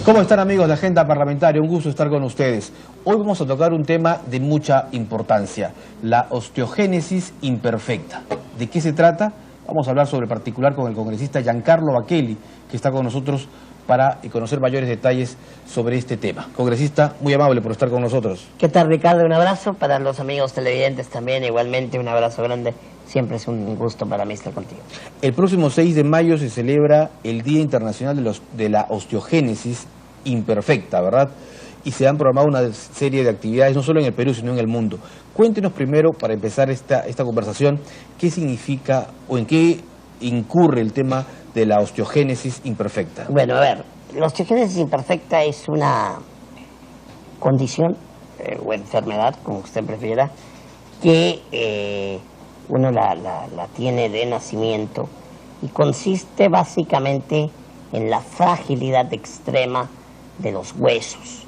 ¿Cómo están, amigos de Agenda Parlamentaria? Un gusto estar con ustedes. Hoy vamos a tocar un tema de mucha importancia, la osteogénesis imperfecta. ¿De qué se trata? Vamos a hablar sobre particular con el congresista Giancarlo Bacchelli, que está con nosotros para conocer mayores detalles sobre este tema. Congresista, muy amable por estar con nosotros. ¿Qué tal, Ricardo? Un abrazo para los amigos televidentes también, igualmente un abrazo grande. Siempre es un gusto para mí estar contigo. El próximo 6 de mayo se celebra el Día Internacional de la Osteogénesis Imperfecta, ¿verdad? Y se han programado una serie de actividades, no solo en el Perú, sino en el mundo. Cuéntenos primero, para empezar esta conversación, qué significa o en qué incurre el tema de la osteogénesis imperfecta. Bueno, a ver, la osteogénesis imperfecta es una condición o enfermedad, como usted prefiera, que uno la tiene de nacimiento y consiste básicamente en la fragilidad extrema de los huesos.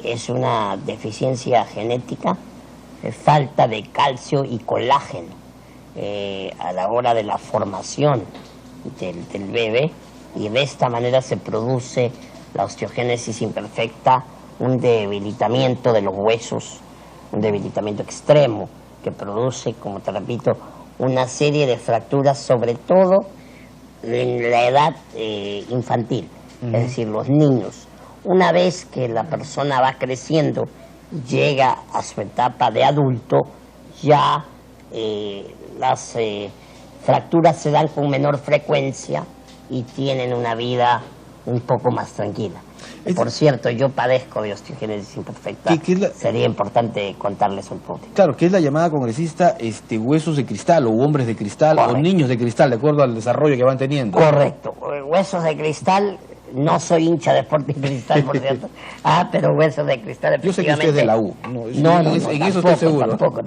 Es una deficiencia genética, falta de calcio y colágeno a la hora de la formación del bebé, y de esta manera se produce la osteogénesis imperfecta, un debilitamiento de los huesos, un debilitamiento extremo que produce, como te repito, una serie de fracturas, sobre todo en la edad infantil, es decir, los niños. Una vez que la persona va creciendo, llega a su etapa de adulto, ya las fracturas se dan con menor frecuencia y tienen una vida un poco más tranquila. Por cierto, yo padezco de osteogénesis imperfecta. Sería importante contarles un poco. Claro, que es la llamada, congresista, huesos de cristal o hombres de cristal. Correcto. O niños de cristal, de acuerdo al desarrollo que van teniendo. Correcto. Huesos de cristal, no soy hincha de Sporting Cristal, por cierto. Pero huesos de cristal, efectivamente. Yo sé que usted es de la U. No, en eso estoy seguro. Tampoco.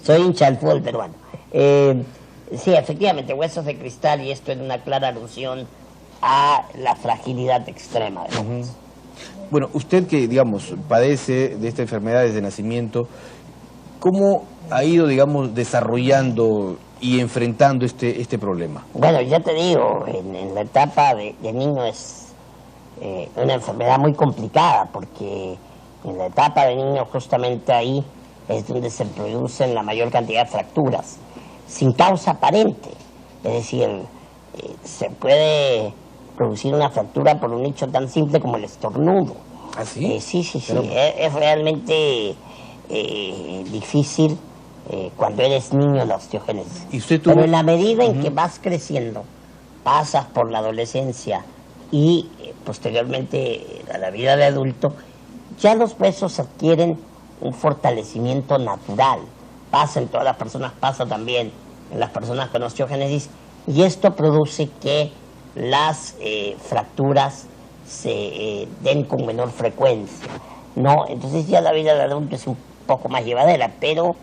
Soy hincha del fútbol peruano. Sí, efectivamente, huesos de cristal, y esto es una clara alusión a la fragilidad extrema de los huesos. Bueno, usted que, digamos, padece de esta enfermedad desde nacimiento, ¿cómo ha ido, digamos, desarrollando y enfrentando este problema? Bueno, ya te digo, en la etapa de niño es una enfermedad muy complicada, porque en la etapa de niño justamente ahí es donde se producen la mayor cantidad de fracturas, sin causa aparente. Es decir, se puede producir una fractura por un hecho tan simple como el estornudo. ¿Ah, sí? Sí. Es realmente difícil cuando eres niño la osteogénesis. ¿Y usted tuvo? Pero en la medida en que vas creciendo, pasas por la adolescencia y posteriormente a la vida de adulto, ya los huesos adquieren un fortalecimiento natural. Pasa en todas las personas, pasa también en las personas con osteogénesis, y esto produce que las fracturas se den con menor frecuencia, ¿no? Entonces ya la vida de adulto es un poco más llevadera, pero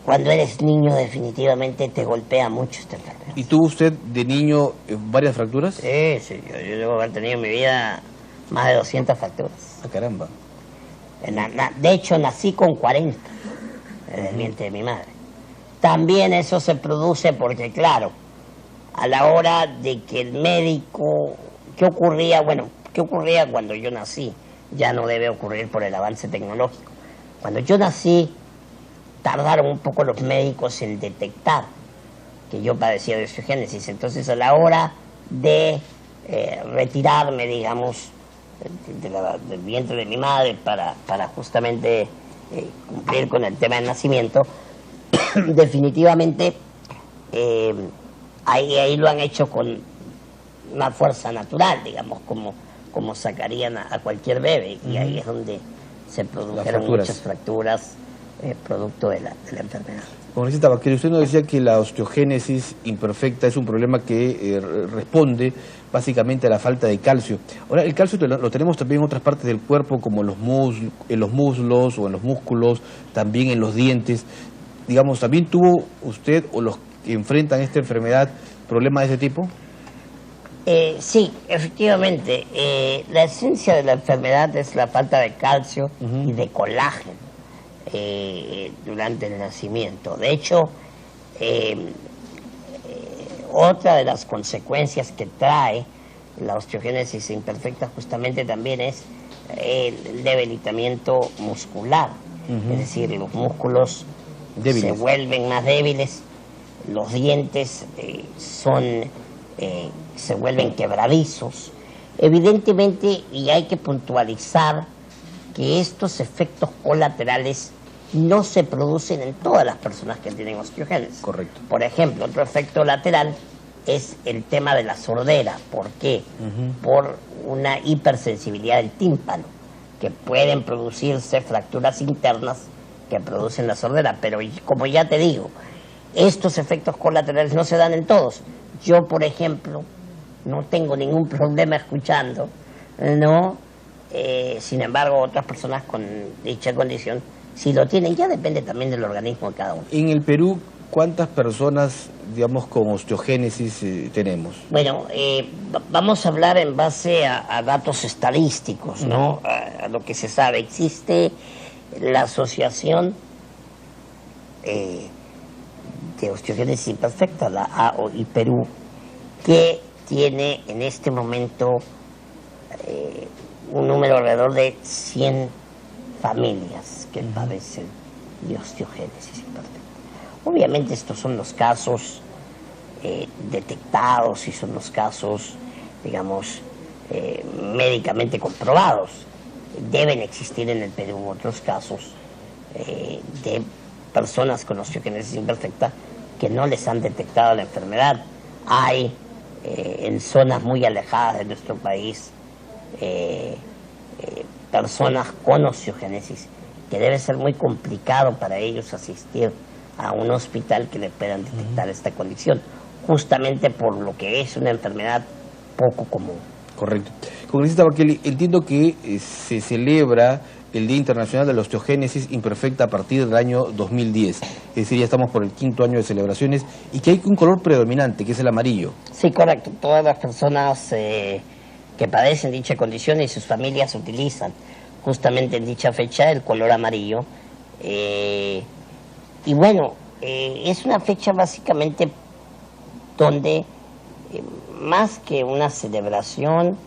cuando eres niño definitivamente te golpea mucho esta enfermedad. ¿Y tuvo usted de niño varias fracturas? Sí, yo debo haber tenido en mi vida más de 200 fracturas. Ah, caramba. De hecho, nací con 40 en el vientre de mi madre. También eso se produce porque, claro, a la hora de que el médico, ¿qué ocurría? Bueno, ¿qué ocurría cuando yo nací? Ya no debe ocurrir por el avance tecnológico. Cuando yo nací, tardaron un poco los médicos en detectar que yo padecía de osteogénesis. Entonces, a la hora de retirarme, digamos, del vientre de mi madre para justamente cumplir con el tema del nacimiento, definitivamente ahí lo han hecho con una fuerza natural, digamos, como sacarían a cualquier bebé, y ahí es donde se produjeron muchas fracturas producto de la enfermedad. Congresista Bacchelli, usted nos decía que la osteogénesis imperfecta es un problema que responde básicamente a la falta de calcio. Ahora, el calcio lo tenemos también en otras partes del cuerpo, como en los muslos o en los músculos, también en los dientes. Digamos, ¿también tuvo usted o los que enfrentan esta enfermedad problemas de ese tipo? Sí, efectivamente. La esencia de la enfermedad es la falta de calcio y de colágeno durante el nacimiento. De hecho, otra de las consecuencias que trae la osteogénesis imperfecta justamente también es el debilitamiento muscular, es decir, los músculos Débiles. se vuelven más débiles, los dientes se vuelven quebradizos. Evidentemente, y hay que puntualizar que estos efectos colaterales no se producen en todas las personas que tienen osteogénesis. Correcto. Por ejemplo, otro efecto lateral es el tema de la sordera. ¿Por qué? Por una hipersensibilidad del tímpano, que pueden producirse fracturas internas que producen la sordera. Pero como ya te digo, estos efectos colaterales no se dan en todos. Yo, por ejemplo, no tengo ningún problema escuchando, ¿no? Sin embargo, otras personas con dicha condición sí lo tienen. Ya depende también del organismo de cada uno. En el Perú, ¿cuántas personas, digamos, con osteogénesis tenemos? Bueno, vamos a hablar en base a datos estadísticos, ¿no? A lo que se sabe. Existe la Asociación de Osteogénesis Imperfecta, la AOI Perú, que tiene en este momento un número alrededor de 100 familias que padecen de osteogénesis imperfecta. Obviamente estos son los casos detectados y son los casos, digamos, médicamente comprobados. Deben existir en el Perú otros casos de personas con osteogénesis imperfecta que no les han detectado la enfermedad. Hay en zonas muy alejadas de nuestro país personas con osteogénesis que debe ser muy complicado para ellos asistir a un hospital que le puedan detectar esta condición, justamente por lo que es una enfermedad poco común. Correcto. Congresista Bakeli, entiendo que se celebra el Día Internacional de la Osteogénesis Imperfecta a partir del año 2010, es decir, ya estamos por el 5º año de celebraciones, y que hay un color predominante, que es el amarillo. Sí, correcto. Todas las personas que padecen dicha condición y sus familias utilizan justamente en dicha fecha el color amarillo. Y bueno, es una fecha básicamente donde más que una celebración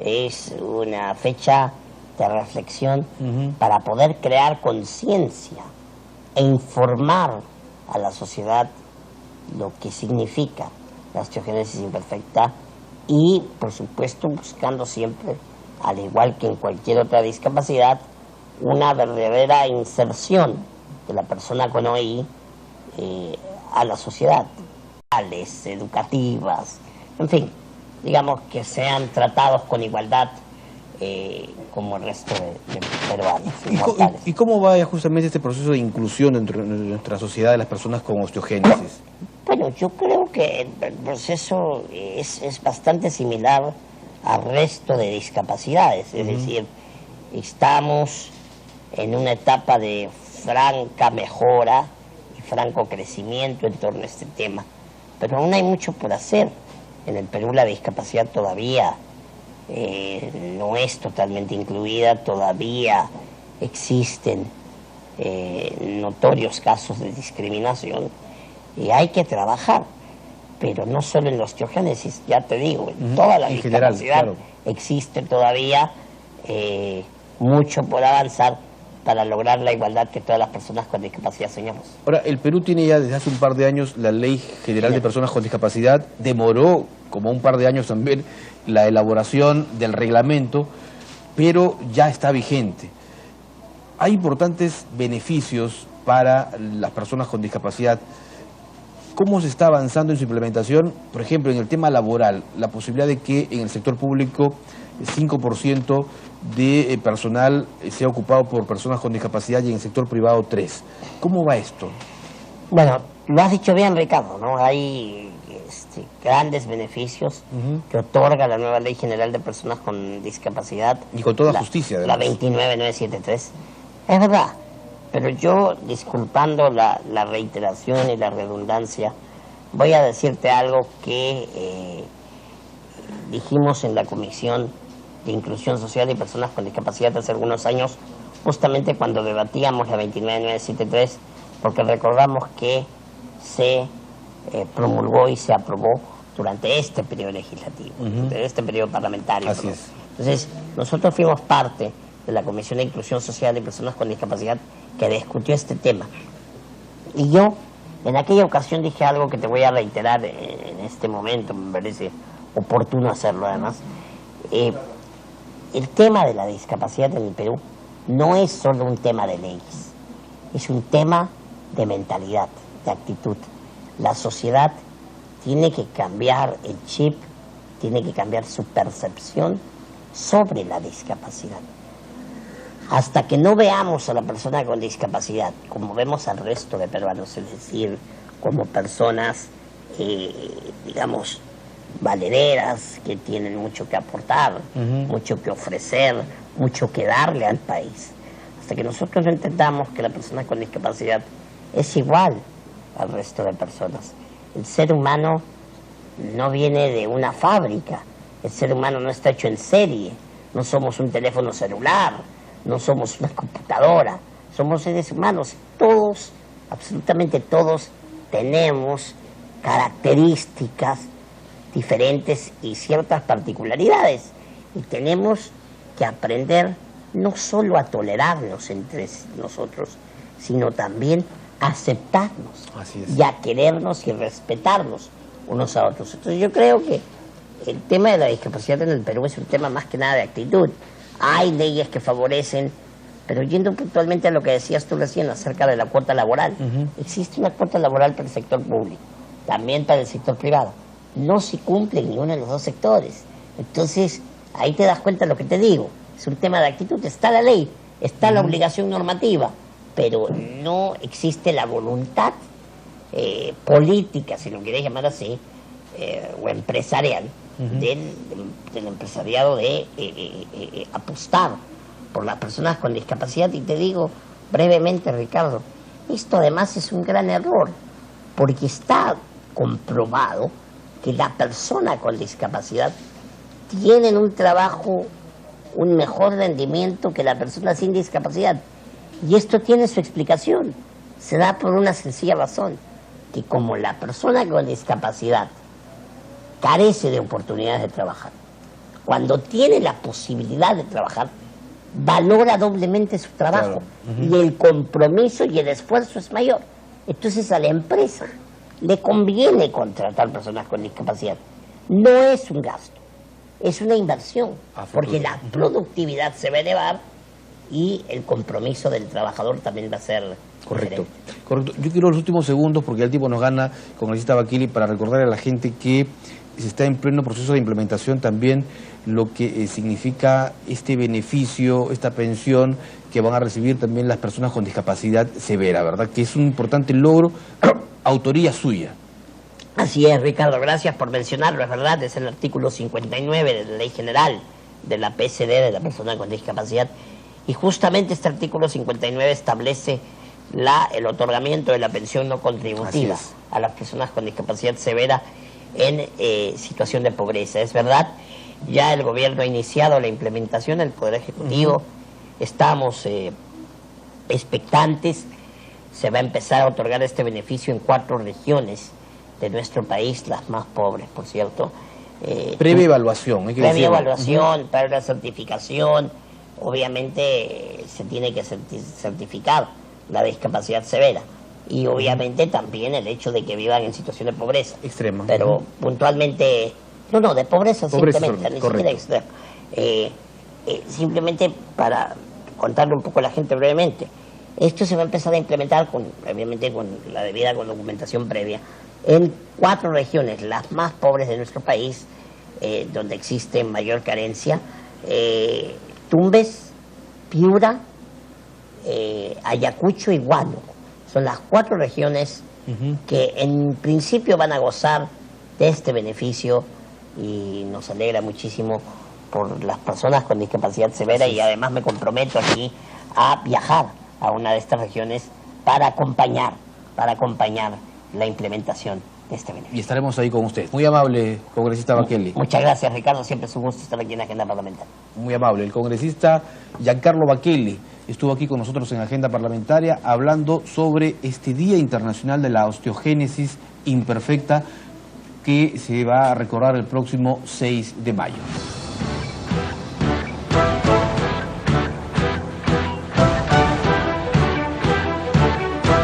es una fecha de reflexión para poder crear conciencia e informar a la sociedad lo que significa la osteogénesis imperfecta y, por supuesto, buscando siempre, al igual que en cualquier otra discapacidad, una verdadera inserción de la persona con OI a la sociedad, educativas, en fin, digamos que sean tratados con igualdad como el resto de peruanos. ¿Y cómo va justamente este proceso de inclusión dentro de nuestra sociedad de las personas con osteogénesis? Bueno, yo creo que el proceso es bastante similar al resto de discapacidades, es decir, estamos en una etapa de franca mejora y franco crecimiento en torno a este tema, pero aún hay mucho por hacer. En el Perú la discapacidad todavía no es totalmente incluida, todavía existen notorios casos de discriminación y hay que trabajar, pero no solo en la osteogénesis, ya te digo, en toda la discapacidad general, claro. Existe todavía mucho por avanzar para lograr la igualdad que todas las personas con discapacidad soñamos. Ahora, el Perú tiene ya desde hace un par de años la Ley General de Personas con Discapacidad, demoró como un par de años también la elaboración del reglamento, pero ya está vigente. Hay importantes beneficios para las personas con discapacidad. ¿Cómo se está avanzando en su implementación? Por ejemplo, en el tema laboral, la posibilidad de que en el sector público 5% de personal sea ocupado por personas con discapacidad y en el sector privado 3%. ¿Cómo va esto? Bueno, lo has dicho bien, Ricardo, ¿no? Hay grandes beneficios que otorga la nueva Ley General de Personas con Discapacidad. Y con toda justicia, además. La 29973. Es verdad, pero yo, disculpando la reiteración y la redundancia, voy a decirte algo que dijimos en la Comisión de Inclusión Social y Personas con Discapacidad hace algunos años, justamente cuando debatíamos la 29973, porque recordamos que se promulgó y se aprobó durante este periodo legislativo, durante este periodo parlamentario. Así es. Entonces, nosotros fuimos parte de la Comisión de Inclusión Social de Personas con Discapacidad que discutió este tema. Y yo, en aquella ocasión, dije algo que te voy a reiterar en este momento, me parece oportuno hacerlo además. El tema de la discapacidad en el Perú no es solo un tema de leyes, es un tema de mentalidad, de actitud. La sociedad tiene que cambiar el chip, tiene que cambiar su percepción sobre la discapacidad. Hasta que no veamos a la persona con discapacidad como vemos al resto de peruanos, es decir, como personas, digamos, valederas, que tienen mucho que aportar, mucho que ofrecer, mucho que darle al país. Hasta que nosotros no entendamos que la persona con discapacidad es igual al resto de personas. El ser humano no viene de una fábrica, el ser humano no está hecho en serie, no somos un teléfono celular, no somos una computadora, somos seres humanos. Todos, absolutamente todos, tenemos características diferentes y ciertas particularidades. Y tenemos que aprender no solo a tolerarnos entre nosotros, sino también a aceptarnos. Así es. Y a querernos y respetarnos unos a otros. Entonces yo creo que el tema de la discapacidad en el Perú es un tema más que nada de actitud. Hay leyes que favorecen, pero yendo puntualmente a lo que decías tú recién acerca de la cuota laboral, existe una cuota laboral para el sector público, también para el sector privado. No se cumple en ninguno de los dos sectores. Entonces, ahí te das cuenta de lo que te digo. Es un tema de actitud. Está la ley, está la obligación normativa, pero no existe la voluntad política, si lo quieres llamar así, o empresarial, del empresariado de apostar por las personas con discapacidad. Y te digo brevemente, Ricardo, esto además es un gran error, porque está comprobado que la persona con discapacidad tiene en un trabajo un mejor rendimiento que la persona sin discapacidad. Y esto tiene su explicación. Se da por una sencilla razón, que como la persona con discapacidad carece de oportunidades de trabajar, cuando tiene la posibilidad de trabajar, valora doblemente su trabajo. Y el compromiso y el esfuerzo es mayor. Entonces a la empresa le conviene contratar personas con discapacidad. No es un gasto, es una inversión, porque la productividad se va a elevar y el compromiso del trabajador también va a ser correcto. Correcto. Yo quiero los últimos segundos, porque el tiempo nos gana, congresista Baquili, para recordar a la gente que se está en pleno proceso de implementación también lo que significa este beneficio, esta pensión que van a recibir también las personas con discapacidad severa, ¿verdad? Que es un importante logro, autoría suya. Así es, Ricardo, gracias por mencionarlo, es verdad, es el artículo 59 de la Ley General de la PSD, de la persona con discapacidad, y justamente este artículo 59 establece el otorgamiento de la pensión no contributiva a las personas con discapacidad severa en situación de pobreza. Es verdad, ya el gobierno ha iniciado la implementación, el Poder Ejecutivo, estamos expectantes, se va a empezar a otorgar este beneficio en 4 regiones de nuestro país, las más pobres, por cierto. Previa evaluación, hay que previa decirlo. evaluación, para la certificación, obviamente se tiene que certificar la discapacidad severa. Y obviamente también el hecho de que vivan en situación de pobreza. Extrema. Pero puntualmente, no, de pobreza simplemente, ni siquiera extrema. Simplemente para contarle un poco a la gente brevemente, esto se va a empezar a implementar obviamente con la debida documentación previa en 4 regiones, las más pobres de nuestro país, donde existe mayor carencia: Tumbes, Piura, Ayacucho y Huánuco. Son las 4 regiones que en principio van a gozar de este beneficio, y nos alegra muchísimo por las personas con discapacidad severa. Y además me comprometo aquí a viajar a una de estas regiones para acompañar la implementación de este beneficio. Y estaremos ahí con usted. Muy amable, congresista Baquili. Muchas gracias, Ricardo, siempre es un gusto estar aquí en Agenda Parlamentaria. Muy amable. El congresista Giancarlo Baquili estuvo aquí con nosotros en Agenda Parlamentaria hablando sobre este Día Internacional de la Osteogénesis Imperfecta. que se va a recordar el próximo 6 de mayo.